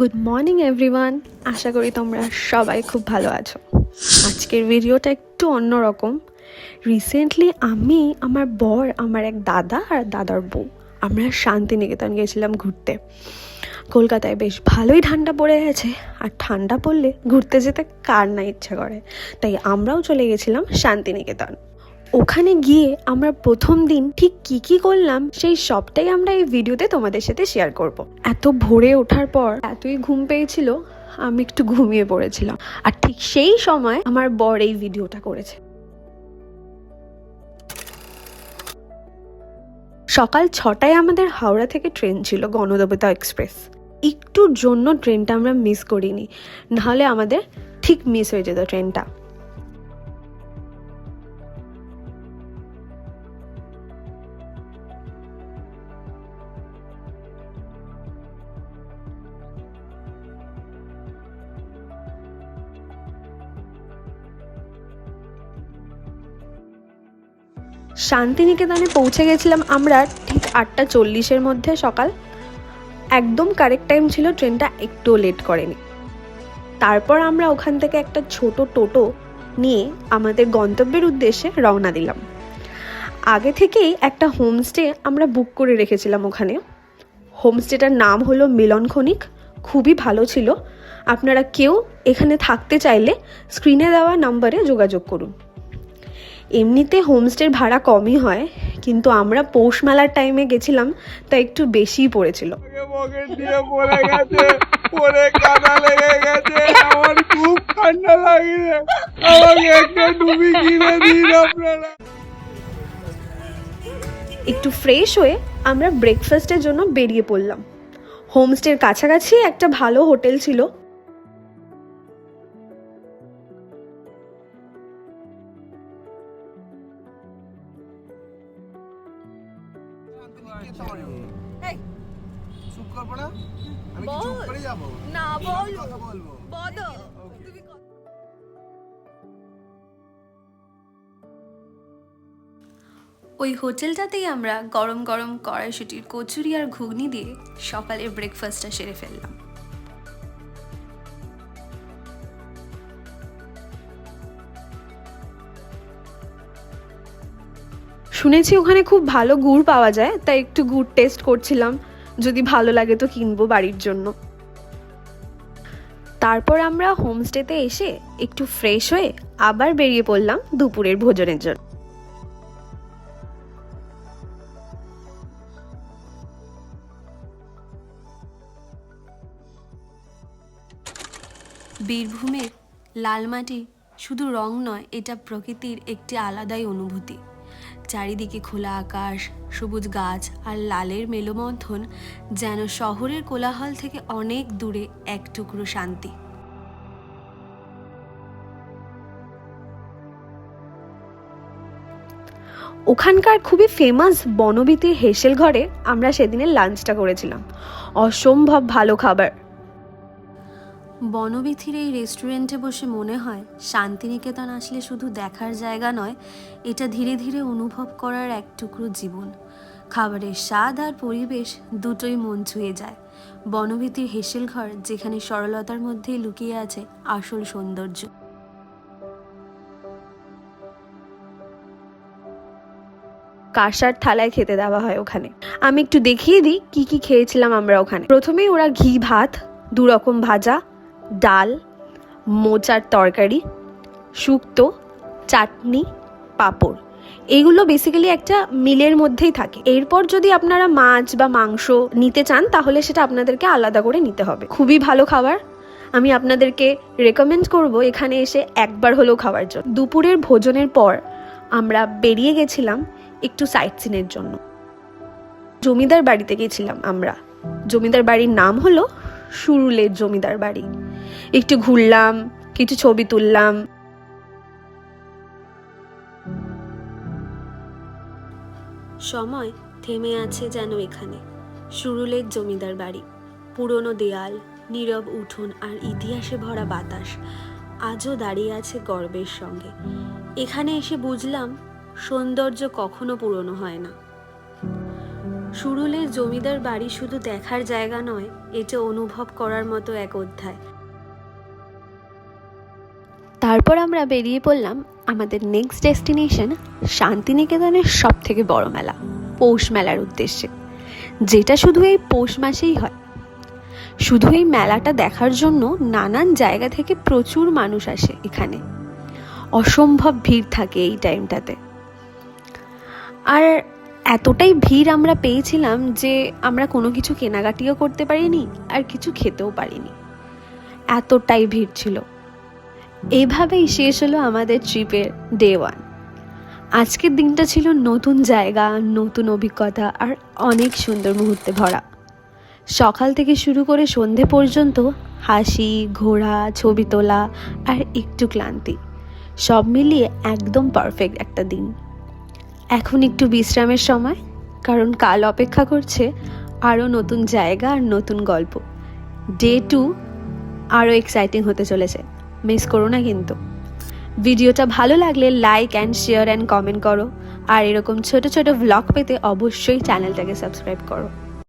Good morning everyone, আশা করি তোমরা সবাই খুব ভালো আছো। আজকের ভিডিওটা একটু অন্যরকম। রিসেন্টলি আমি, আমার বর, আমার এক দাদা আর দাদার বউ আমরা শান্তিনিকেতন গিয়েছিলাম ঘুরতে। কলকাতায় বেশ ভালোই ঠান্ডা পড়ে গেছে, আর ঠান্ডা পড়লে ঘুরতে যেতে কার না ইচ্ছা করে, তাই আমরাও চলে গেছিলাম শান্তিনিকেতন। ওখানে গিয়ে আমরা প্রথম দিন ঠিক কি করলাম সেই সবটাই আমরা এই ভিডিওতে তোমাদের সাথে শেয়ার করব। এত ভোরে ওঠার পর এতই ঘুম পেয়েছিল, আমি একটু ঘুমিয়ে পড়েছিলাম, আর ঠিক সেই সময় আমার বর এই ভিডিওটা করেছে। সকাল 6টায় আমাদের হাওড়া থেকে ট্রেন ছিল, গণদেবতা এক্সপ্রেস। একটুর জন্য ট্রেনটা আমরা মিস করিনি, নাহলে আমাদের ঠিক মিস হয়ে যেত ট্রেনটা। শান্তিনিকেতনে পৌঁছে গেছিলাম আমরা ঠিক 8:40-এর মধ্যে সকাল। একদম কারেক্ট টাইম ছিল, ট্রেনটা একটুও লেট করেনি। তারপর আমরা ওখান থেকে একটা ছোট টোটো নিয়ে আমাদের গন্তব্যের উদ্দেশ্যে রওনা দিলাম। আগে থেকেই একটা হোমস্টে আমরা বুক করে রেখেছিলাম ওখানে। হোমস্টেটার নাম হলো মিলন খনিক, খুবই ভালো ছিল। আপনারা কেউ এখানে থাকতে চাইলে স্ক্রিনে দেওয়া নাম্বারে যোগাযোগ করুন। এমনিতে হোমস্টের ভাড়া কমই হয়, কিন্তু আমরা পৌষ মেলার টাইমে গেছিলাম, তাই একটু বেশিই পড়েছিল। খুব ঠান্ডা লাগে, আমাকে একটা ডুবি কিনে দিন আপনারা। একটু ফ্রেশ হয়ে আমরা ব্রেকফাস্টের জন্য বেরিয়ে পড়লাম। হোমস্টের কাছাকাছি একটা ভালো হোটেল ছিল। ওই হোটেলটাতেই আমরা গরম গরম কড়াইশুটির কচুরি আর ঘুগনি দিয়ে সকালের ব্রেকফাস্টটা সেরে ফেললাম। শুনেছি ওখানে খুব ভালো গুড় পাওয়া যায়, তাই একটু গুড় টেস্ট করছিলাম, যদি ভালো লাগে তো কিনবো বাড়ির জন্য। তারপর আমরা হোমস্টেতে এসে একটু ফ্রেশ হয়ে আবার বেরিয়ে পড়লাম দুপুরের ভোজনের জন্য। বীরভূমের লাল মাটি শুধু রং নয়, এটা প্রকৃতির একটি আলাদাই অনুভূতি। চারিদিকে খোলা আকাশ, সবুজ গাছ আর লালের মেলবন্ধন যেন শহরের কোলাহল থেকে অনেক দূরে এক টুকরো শান্তি। ওখানকার খুবই ফেমাস বনবিতির হেসেল ঘরে আমরা সেদিনের লাঞ্চটা করেছিলাম। অসম্ভব ভালো খাবার। বনবিথির এই রেস্টুরেন্টে বসে মনে হয় শান্তিনিকেতন আসলে শুধু দেখার জায়গা নয়, এটা ধীরে ধীরে অনুভব করার এক টুকরো জীবন। খাবারের স্বাদ আর পরিবেশ দুটোই মন ছুঁয়ে যায়। বনবিথির হেসেল ঘর যেখানে সরলতার মধ্যেই লুকিয়ে আছে আসল সৌন্দর্য। কাঁসার থালায় খেতে দেওয়া হয় ওখানে। আমি একটু দেখিয়ে দিই কি কি খেয়েছিলাম আমরা ওখানে। প্রথমেই ওরা ঘি ভাত, 2 রকম ভাজা, ডাল, মোচার তরকারি, শুক্তো, চাটনি, পাঁপড়, এইগুলো বেসিক্যালি একটা মিলের মধ্যেই থাকে। এরপর যদি আপনারা মাছ বা মাংস নিতে চান তাহলে সেটা আপনাদেরকে আলাদা করে নিতে হবে। খুবই ভালো খাবার, আমি আপনাদেরকে রেকমেন্ড করব এখানে এসে একবার হলেও খাওয়ার জন্য। দুপুরের ভোজনের পর আমরা বেরিয়ে গেছিলাম একটু সাইট সিনের জন্য। জমিদার বাড়িতে গেছিলাম আমরা। জমিদার বাড়ির নাম হলো সুরুলের জমিদার বাড়ি। একটু ঘুরলাম, কিছু ছবি তুললাম। সময় থেমে আছে যেন এখানে। সুরুলের জমিদার বাড়ি, পুরনো দেয়াল, নীরব উঠোন আর ইতিহাসে ভরা বাতাস আজও দাঁড়িয়ে আছে গর্বের সঙ্গে। এখানে এসে বুঝলাম সৌন্দর্য কখনো পুরনো হয় না। সুরুলের জমিদার বাড়ি শুধু দেখার জায়গা নয়, এটা অনুভব করার মতো এক অধ্যায়। তারপর আমরা বেরিয়ে পড়লাম আমাদের নেক্সট ডেস্টিনেশন শান্তিনিকেতনের সব থেকে বড় মেলা, পৌষ মেলার উদ্দেশ্যে, যেটা শুধু এই পৌষ মাসেই হয়। শুধু এই মেলাটা দেখার জন্য নানান জায়গা থেকে প্রচুর মানুষ আসে এখানে। অসম্ভব ভিড় থাকে এই টাইমটাতে। আর এতটাই ভিড় আমরা পেয়েছিলাম যে আমরা কোনো কিছু কেনাকাটিও করতে পারিনি আর কিছু খেতেও পারিনি, এতটাই ভিড় ছিল। এইভাবেই শেষ হলো আমাদের ট্রিপের ডে 1। আজকের দিনটা ছিল নতুন জায়গা, নতুন অভিজ্ঞতা আর অনেক সুন্দর মুহূর্তে ভরা। সকাল থেকে শুরু করে সন্ধে পর্যন্ত হাসি, ঘোরা, ছবি তোলা আর একটু ক্লান্তি, সব মিলিয়ে একদম পারফেক্ট একটা দিন। এখন একটু বিশ্রামের সময়, কারণ কাল অপেক্ষা করছে আরও নতুন জায়গা আর নতুন গল্প। ডে 2 আরও এক্সাইটিং হতে চলেছে, মিস করো না কিন্তু। ভিডিওটা ভালো লাগলে like and share and comment করো, আর এরকম ছোট ছোট ভ্লগ পেতে অবশ্যই চ্যানেলটাকে সাবস্ক্রাইব করো।